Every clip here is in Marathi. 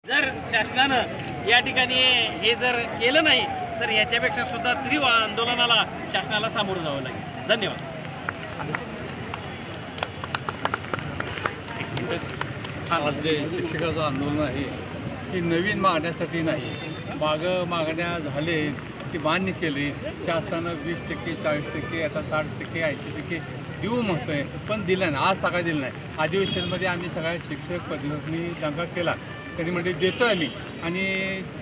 जर शासनानं या ठिकाणी हे जर केलं नाही तर याच्यापेक्षा सुद्धा तीव्र आंदोलनाला शासनाला सामोरं जावं लागेल. धन्यवाद. आज जे शिक्षकाचं आंदोलन आहे हे नवीन मागण्यासाठी नाही. मागण्या झाले ते मान्य केले शासनानं 20%, 40%, आता 60%, 80% देऊ म्हणतोय, पण दिलं नाही. आज तका दिलं नाही. अधिवेशनमध्ये आम्ही सगळ्या शिक्षक पद्धतीने दंगा केला. त्यांनी म्हणजे देतो आम्ही आणि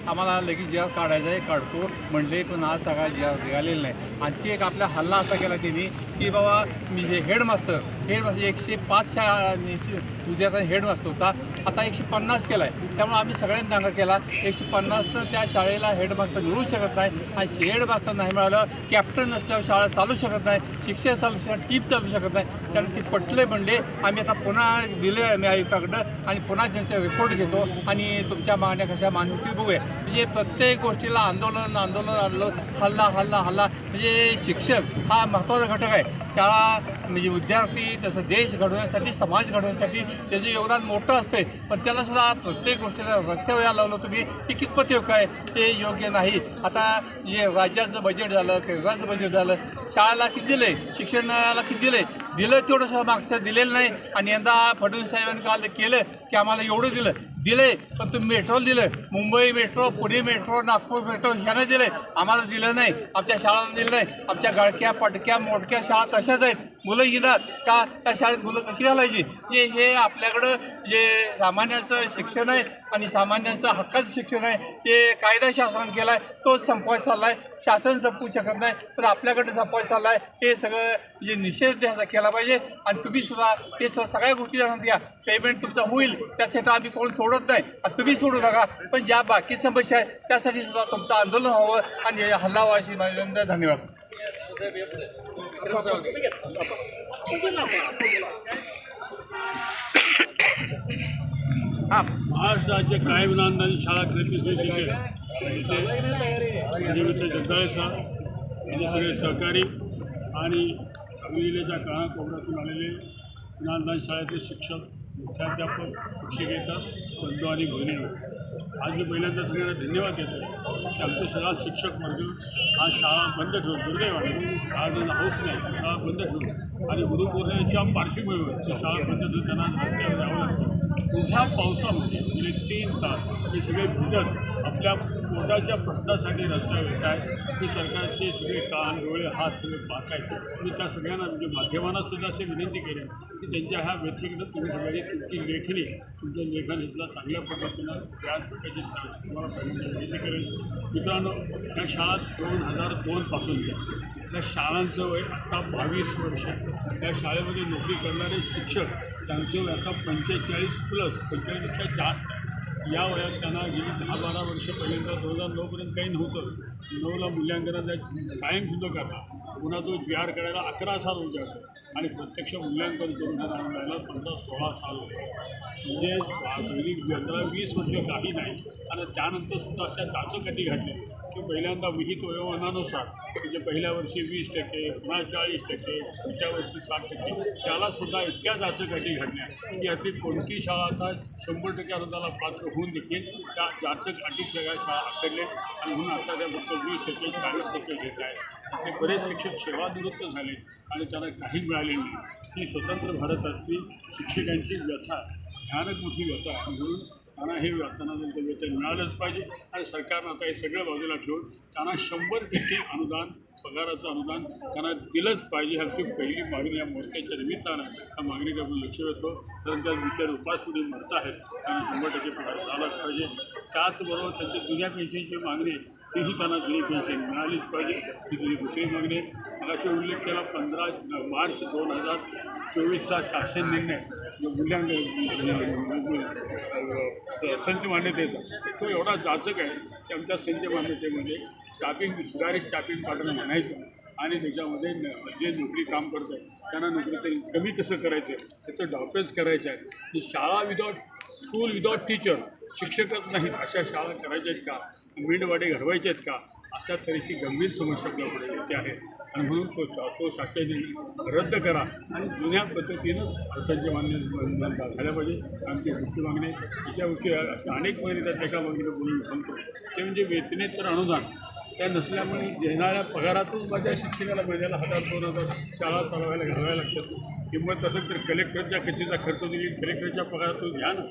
आम्हाला लगेच जेव्हा काढायचं आहे काढतो म्हणले, पण आज तका जेव्हा निघालेलं नाही. आणखी एक आपला हल्ला असा केला त्यांनी की बाबा मी हे हेडमास्टर 105 शाळा उद्याचा हेडमास्टर होता, आता 150 केला आहे. त्यामुळे आम्ही सगळ्यांनी दंगा केला. 150 त्या शाळेला हेडमास्टर मिळू शकत नाही आणि हेडमास्टर नाही मिळालं, कॅप्टन नसल्यावर शाळा चालू शकत नाही, शिक्षक चालू शकत, टीप चालू शकत नाही. त्यामुळे ती पटले म्हणले. आम्ही आता पुन्हा दिले आम्ही आयुक्ताकडं आणि पुन्हा त्यांचा रिपोर्ट घेतो आणि तुमच्या मागण्या कशा मान्य होतील बघूया. म्हणजे प्रत्येक गोष्टीला आंदोलन आणलं, हल्ला म्हणजे शिक्षक हा महत्त्वाचा घटक आहे. शाळा म्हणजे विद्यार्थी तसं देश घडवण्यासाठी, समाज घडवण्यासाठी त्याचं योगदान मोठं असते, पण त्याला सुद्धा प्रत्येक गोष्टीला रस्त्यावर यायला लावलं तुम्ही, हे कितपत योग्य आहे? ते योग्य नाही. आता जे राज्याचं बजेट झालं, केंद्राचं बजेट झालं, शाळेला किती दिले, शिक्षणाला किती दिलं तेवढं मागचं दिलेलं नाही. आणि यंदा फडणवीस साहेबांनी काल केलं की आम्हाला एवढं दिले, पण तुम्ही मेट्रो दिलं, Mumbai metro, Pune metro, Nagpur metro ह्यानं दिलं, आम्हाला दिलं नाही. आमच्या शाळांना दिलं नाही. आमच्या गळक्या पटक्या मोडक्या शाळा तशाच आहेत. मुलं येतात का त्या शाळेत मुलं कशी घालायची? हे आपल्याकडं जे सामान्यांचं शिक्षण आहे आणि सामान्यांचं हक्काचं शिक्षण आहे ते कायदा शासन केला आहे, तोच संपवायचा चालला आहे. शासन संपवू शकत नाही, तर आपल्याकडे संपवायचा चालला आहे. हे सगळं जे निषेध द्यायचा केला पाहिजे. आणि तुम्ही सुद्धा ते सगळ्या गोष्टी जाणून घ्या. पेमेंट तुमचं होईल त्यासाठी आम्ही कोण सोडत नाही, तुम्ही सोडू नका. पण ज्या बाकी समस्या आहे त्यासाठी सुद्धा तुमचं आंदोलन व्हावं आणि हल्ला व्हावा अशी माझी विनंती. धन्यवाद. आज राज्य कायम नांदानी शाळा जिथे जगदाळे सर आणि सगळे सहकारी आणि सांगलीच्या कानाकोपऱ्यातून आलेले नांदान शाळेतले शिक्षक, मुख्याध्यापक, शिक्षिकेतर, बंधू आणि भगिनी, आज मी पहिल्यांदा सगळ्यांना धन्यवाद देतो की आमचे सगळा शिक्षक वर्ग आज शाळा बंद ठेवून, दुर्दैवाने शाळा हाऊस नाही, शाळा बंद ठेवून आणि गुरुपौर्णिमेच्या पार्श्वभूमीवर ती शाळा बंद ठेवून त्यांना रस्त्यावर जावं लागतं. उभ्या पावसामध्ये गेले 3 तास हे सगळे भिजत आपल्या पोटाच्या प्रश्नासाठी रस्त्यावर येत आहेत. की सरकारचे सगळे कान डोळे हात सगळे पाहत आहेत. मी त्या सगळ्यांना म्हणजे माध्यमांना सुद्धा असे विनंती करेन की त्यांच्या ह्या व्यतिरिक्त तुम्ही सगळ्यांनी तुमची लेखणी, तुमचं लेखन सुद्धा चांगल्या पद्धतीनं त्या प्रकारची तुम्हाला पहिल्यांदा विनंती करेन. मित्रांनो, त्या शाळा 2002 पासूनच्या त्या शाळांचं वय आत्ता 22 वर्ष. त्या शाळेमध्ये नोकरी करणारे शिक्षक त्यांचं वय आता 45+, 45पेक्षा जास्त आहे. या वयात त्यांना गेली 10-12 वर्ष पहिल्यांदा 2009पर्यंत काही नव्हतं. 9ला मूल्यांकनाचा कायमसुद्धा करता, पुन्हा तो GR करायला 11 साल उजाडतो आणि प्रत्यक्ष मूल्यांकन करून त्याला 15-16 साल होतं. म्हणजे अगदी 15-20 वर्ष काही नाही. आणि त्यानंतरसुद्धा अशा चाचकाठी घडल्या की पहिल्यांदा विहित वयोमानानुसार म्हणजे पहिल्या वर्षी 20%, पुन्हा 40%, पुढच्या वर्षी 60%, त्यालासुद्धा इतक्या चाचकाठी घडल्या की यातली कोणती शाळा आता 100% अनुदानाला पात्र होऊन देखील त्या जाचक अटीत सगळ्या शाळा आखडले आणि म्हणून आता त्या फक्त 20%, 40% घेत आहेत. ते बरेच शिक्षक सेवानिवृत्त झाले आणि त्यांना काही मिळाले नाही. ही स्वतंत्र भारतातली शिक्षकांची व्यथा, भयानक मोठी व्यथा आहे. म्हणून त्यांना हे त्यांना वेतन मिळालंच पाहिजे आणि सरकारनं आता हे सगळं बाजूला ठेवून त्यांना 100% अनुदान, पगाराचं अनुदान त्यांना दिलंच पाहिजे. आमची पहिली मागणी या मोर्चाच्या निमित्तानं त्या मागणीकडे आपण लक्ष देतो. कारण त्या विचार उपासमध्ये मरत आहेत, त्यांना 100% पगार झालाच पाहिजे. त्याचबरोबर त्यांची जुन्या पेन्शनची मागणी तीही त्यांना जुनी पेन्शन मिळालीच पाहिजे. ही तुझी दुसरी मागणी आहे. मगाशी उल्लेख केला 15 मार्च 2024चा शासन निर्णय जो संच मान्यतेचा तो एवढा जाचक आहे की आमच्या संच मान्यतेमध्ये सुधारित स्टाफिंग पॅटर्न म्हणायचं आणि त्याच्यामध्ये जे नोकरी काम करत आहेत त्यांना नोकरी तरी कमी कसं करायचं आहे त्याचं डॉक्टर्स करायचं आहे. की शाळा स्कूल विदाउट टीचर, शिक्षकच नाहीत अशा शाळा करायच्या आहेत का? मिंडवाडे घडवायचे आहेत का? अशा तऱ्हेची गंभीर समस्या आपल्यापुढे येते आहे आणि म्हणून तो शासन रद्द करा आणि जुन्या पद्धतीनंच असंख्य मान्य झाल्या पाहिजे. आमची पुढची मागणी त्याच्याविषयी अशा अनेक महिने त्यात एका मागणीला बोलून सांगतो ते म्हणजे वेतनेतर अनुदान त्या नसल्यामुळे येणाऱ्या पगारातून माझ्या शिक्षकाला महिन्याला 1,000-2,000 शाळा चालवायला घालाव्या लागतात. किंमत असेल तर कलेक्टरच्या कचेचा खर्च देखील कलेक्टरच्या पगारातून घ्या ना.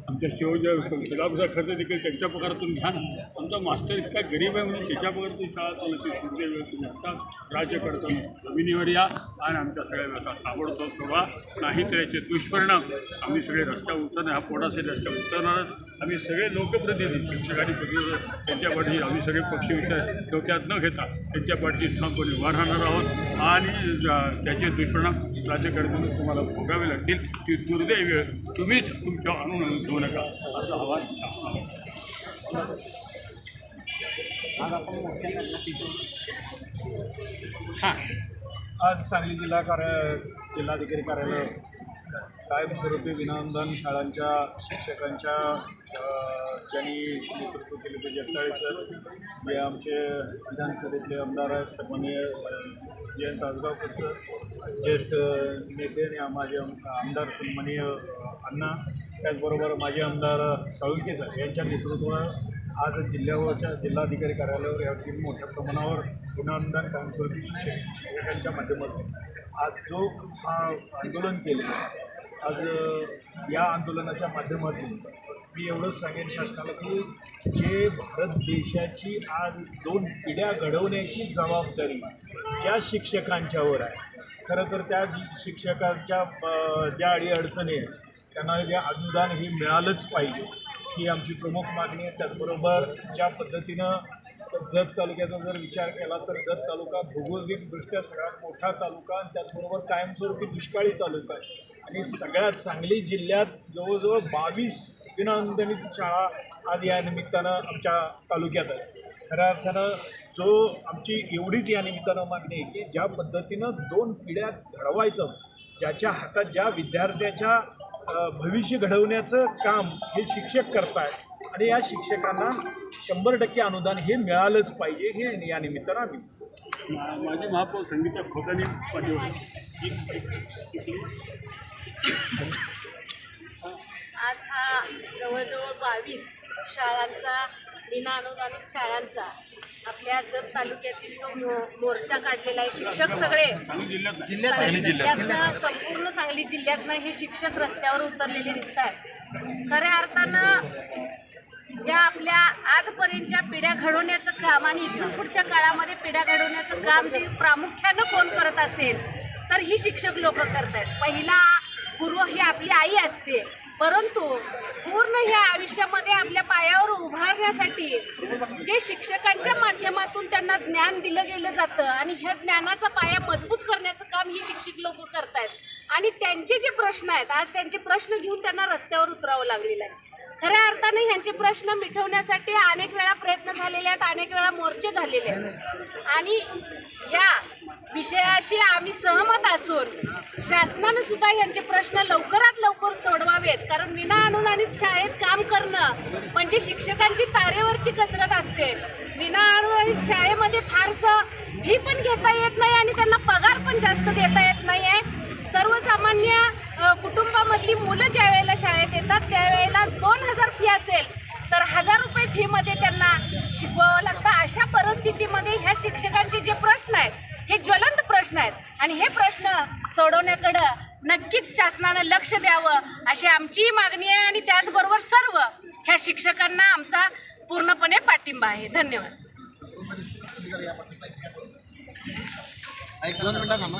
आमच्या शिवच्या गुलाबचा खर्च देखील त्यांच्या पगारातून घ्या ना. आमचा मास्टर इतका गरीब आहे म्हणून त्याच्या पगारातून शाळा चालवते. पुढच्या वेळेस तुम्ही आता राज्य करताना जमिनीवर या आणि आमच्या सगळ्या व्यथा ताबडतोब सोडवा. नाही तर याचे दुष्परिणाम आम्ही सगळे रस्त्यावर उतरणार, हा पोटासाठी रस्त्यावर उतरणार. आम्ही सगळे लोकप्रतिनिधी शिक्षक आणि प्रतिनिधी त्यांच्या पाठी आम्ही सगळे पक्ष विचार डोक्यात न घेता त्यांच्या पाठीची ठामपणे उभा राहणार आहोत आणि त्याचे दुष्परिणाम राज्यकर्त्यांना तुम्हाला भोगावे लागतील. ती दुर्दैव वेळ तुम्हीच तुमच्या अनुमान घेऊ नका असं आवाहन. आज सांगली जिल्हाधिकारी कार्यालय कायमस्वरूपी विनाअनुदान शाळांच्या शिक्षकांच्या ज्यांनी नेतृत्व केले ते जगदाळे सर, जे आमचे विधानसभेतले आमदार आहेत सन्माननीय जयंत आसगावकर सर, ज्येष्ठ नेते आणि माझे आमदार सन्माननीय अण्णा, त्याचबरोबर माजी आमदार साळुंके सर यांच्या नेतृत्वानं आज जिल्हाधिकारी कार्यालयावर यातील मोठ्या प्रमाणावर विनाअनुदान कायमस्वरूपी शिक्षकांच्या माध्यमातून आज जो आंदोलन केलं, आज या आंदोलनाच्या माध्यमातून मी एवढंच सांगेन शासनाला की जे भारत देशाची आज 2 पिढ्या घडवण्याची जबाबदारी ज्या शिक्षकांच्यावर आहे, खरं तर त्या शिक्षकांच्या ज्या अडीअडचणी आहेत त्यांना जे अनुदान हे मिळालंच पाहिजे ही आमची प्रमुख मागणी आहे. त्याचबरोबर ज्या पद्धतीनं जत तालुक्याचा जर विचार केला तर जत तालुका भौगोलिकदृष्ट्या सगळ्यात मोठा तालुका आणि त्याचबरोबर कायमस्वरूपी दुष्काळी तालुका आहे आणि सगळ्यात सांगली जिल्ह्यात जवळजवळ 22 विनाअनुदानित शाळा आज या निमित्तानं आमच्या तालुक्यात आहे. खऱ्या अर्थानं जो आमची एवढीच या निमित्तानं मागणी आहे की ज्या पद्धतीनं 2 पिढ्या घडवायचं, ज्याच्या हातात ज्या विद्यार्थ्याच्या भविष्य घडवण्याचं काम हे शिक्षक करतायत आणि या शिक्षकांना 100% अनुदान हे मिळालंच पाहिजे हे या निमित्तानं आम्ही माझी महापौर संगीता खोतानी पाठीवर आज हा जवळजवळ 22 शाळांचा विनाअनुदानित शाळांचा आपल्या जत तालुक्यातील जो मोर्चा काढलेला आहे, शिक्षक सगळे सांगली जिल्ह्यातनं संपूर्ण सांगली जिल्ह्यातनं हे शिक्षक रस्त्यावर उतरलेले दिसतात. खऱ्या अर्थानं या आपल्या आजपर्यंतच्या पिढ्या घडवण्याचं काम आणि इथून पुढच्या काळामध्ये पिढ्या घडवण्याचं काम जे प्रामुख्यानं कोण करत असेल तर ही शिक्षक लोक करत आहेत. पहिला गुरु ही आपली आई असते, परंतु पूर्ण ह्या आयुष्यामध्ये आपल्या पायावर उभारण्यासाठी जे शिक्षकांच्या माध्यमातून त्यांना ज्ञान दिलं गेलं जातं आणि ह्या ज्ञानाचा पाया मजबूत करण्याचं काम ही शिक्षक लोक करतायत आणि त्यांचे जे प्रश्न आहेत आज त्यांचे प्रश्न घेऊन त्यांना रस्त्यावर उतरावं लागलेलं आहे. खऱ्या अर्थाने ह्यांचे प्रश्न मिटवण्यासाठी अनेक वेळा प्रयत्न झालेले आहेत, अनेक वेळा मोर्चे झालेले आहेत आणि या विषयाशी आम्ही सहमत असून शासनानं सुद्धा यांचे प्रश्न लवकरात लवकर सोडवावेत. कारण विनाअनुदानित शाळेत काम करणं म्हणजे शिक्षकांची तारेवरची कसरत असते. विनाअनुदानित शाळेमध्ये फारसं फी पण घेता येत नाही आणि त्यांना पगार पण जास्त देता येत नाही आहे. सर्वसामान्य कुटुंबामधली मुलं ज्या वेळेला शाळेत येतात त्यावेळेला 2,000 फी असेल तर 1,000 रुपये फीमध्ये त्यांना शिकवावं लागतं. अशा परिस्थितीमध्ये ह्या शिक्षकांचे जे प्रश्न आहेत हे ज्वलंत प्रश्न आहेत आणि हे प्रश्न सोडवण्याकडं नक्कीच शासनानं लक्ष द्यावं अशी आमची मागणी आहे आणि त्याचबरोबर सर्व ह्या शिक्षकांना आमचा पूर्णपणे पाठिंबा आहे. धन्यवाद. 1-2 मिनिटं थांबा.